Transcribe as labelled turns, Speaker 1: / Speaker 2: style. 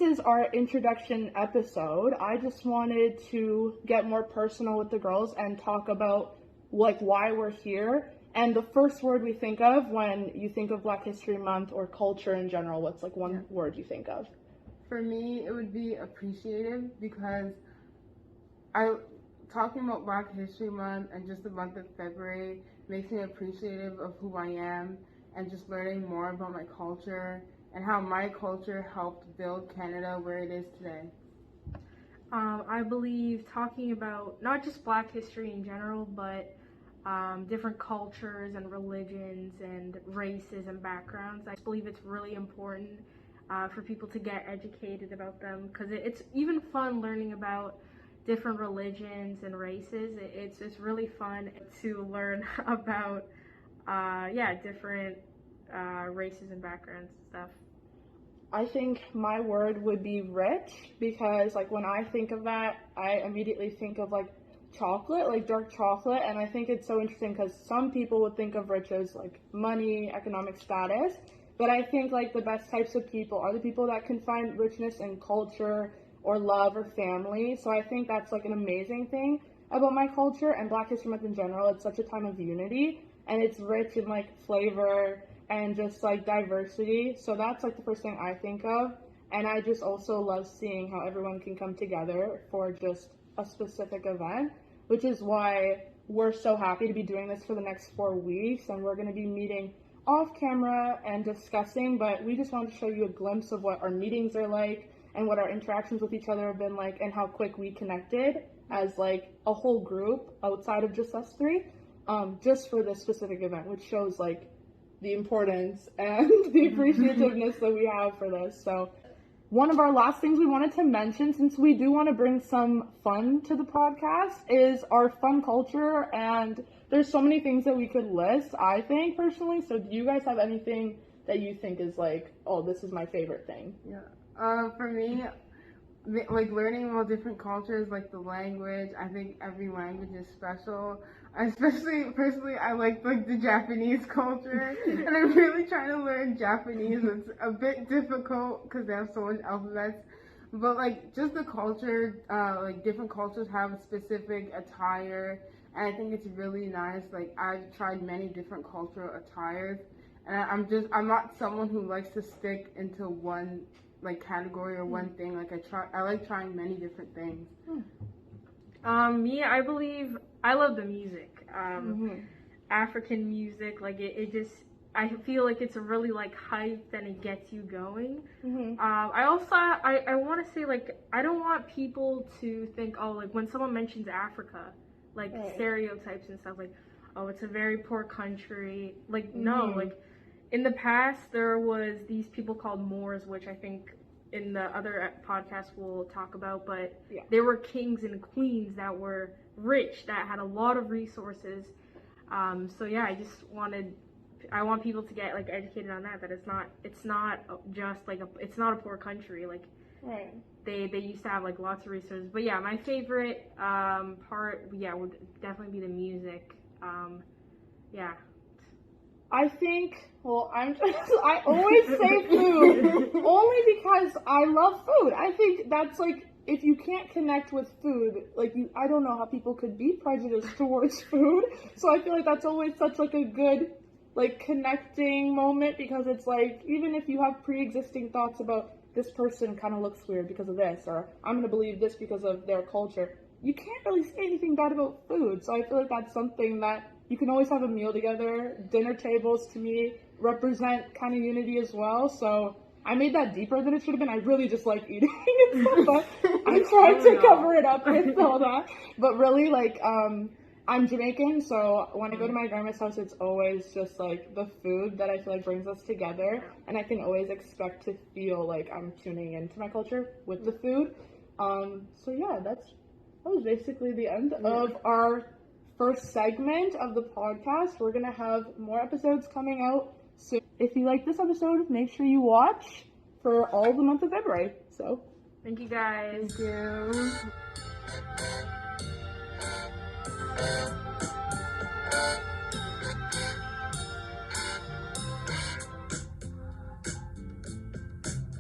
Speaker 1: is our introduction episode. I just wanted to get more personal with the girls and talk about like why we're here. And the first word we think of when you think of Black History Month or culture in general, what's like one word you think of?
Speaker 2: For me, it would be appreciative, because talking about Black History Month and just the month of February makes me appreciative of who I am and just learning more about my culture and how my culture helped build Canada where it is today.
Speaker 3: I believe talking about not just Black history in general, but different cultures and religions and races and backgrounds. I believe it's really important for people to get educated about them, because it's even fun learning about different religions and races. It's really fun to learn about different races and backgrounds and stuff.
Speaker 1: I think my word would be rich, because like when I think of that, I immediately think of like chocolate, like dark chocolate, and I think it's so interesting because some people would think of rich as like money, economic status, but I think like the best types of people are the people that can find richness in culture or love or family. So I think that's like an amazing thing about my culture and Black History Month in general. It's such a time of unity, and it's rich in like flavor and just like diversity. So that's like the first thing I think of. And I just also love seeing how everyone can come together for just a specific event, which is why we're so happy to be doing this for the next 4 weeks. And we're going to be meeting off camera and discussing, but we just wanted to show you a glimpse of what our meetings are like and what our interactions with each other have been like, and how quick we connected as like a whole group outside of just us three, just for this specific event, which shows like the importance and the appreciativeness that we have for this. So one of our last things we wanted to mention, since we do want to bring some fun to the podcast, is our fun culture, and there's so many things that we could list, I think, personally. So do you guys have anything that you think is like, oh, this is my favorite thing?
Speaker 2: Yeah. For me, like learning about different cultures, like the language, I think every language is special. Especially, personally, I like the Japanese culture, and I'm really trying to learn Japanese. It's a bit difficult because they have so many alphabets, but like just the culture, like different cultures have a specific attire, and I think it's really nice. Like I've tried many different cultural attires, and I'm not someone who likes to stick into one like category or one thing. Like I like trying many different things.
Speaker 3: Me, I believe I love the music. African music, like it just, I feel like it's really like hyped and it gets you going. I also, I want to say, like, I don't want people to think, oh, like when someone mentions Africa, like stereotypes and stuff, like, oh, it's a very poor country. Like, no, like in the past there was these people called Moors, which I think in the other podcast we'll talk about, but they were kings and queens that were rich, that had a lot of resources. So yeah, I want people to get like educated on that it's not just like it's not a poor country. Like they used to have like lots of resources. But yeah, my favorite part would definitely be the music.
Speaker 1: I think, well, I always say food only because I love food. I think that's like, if you can't connect with food, like I don't know how people could be prejudiced towards food. So I feel like that's always such like a good like connecting moment, because it's like, even if you have pre-existing thoughts about this person kind of looks weird because of this, or I'm going to believe this because of their culture, you can't really say anything bad about food. So I feel like that's something that you can always have a meal together. Dinner tables, to me, represent kind of unity as well. So I made that deeper than it should have been. I really just like eating and stuff, but I tried to cover it up with all that. But really, like, I'm Jamaican, so when I go to my grandma's house, it's always just like the food that I feel like brings us together. And I can always expect to feel like I'm tuning into my culture with the food. So yeah, that was basically the end of our first segment of the podcast. We're gonna have more episodes coming out soon. If you like this episode, make sure you watch for all the month of February. So
Speaker 3: thank you guys.
Speaker 2: Thank you.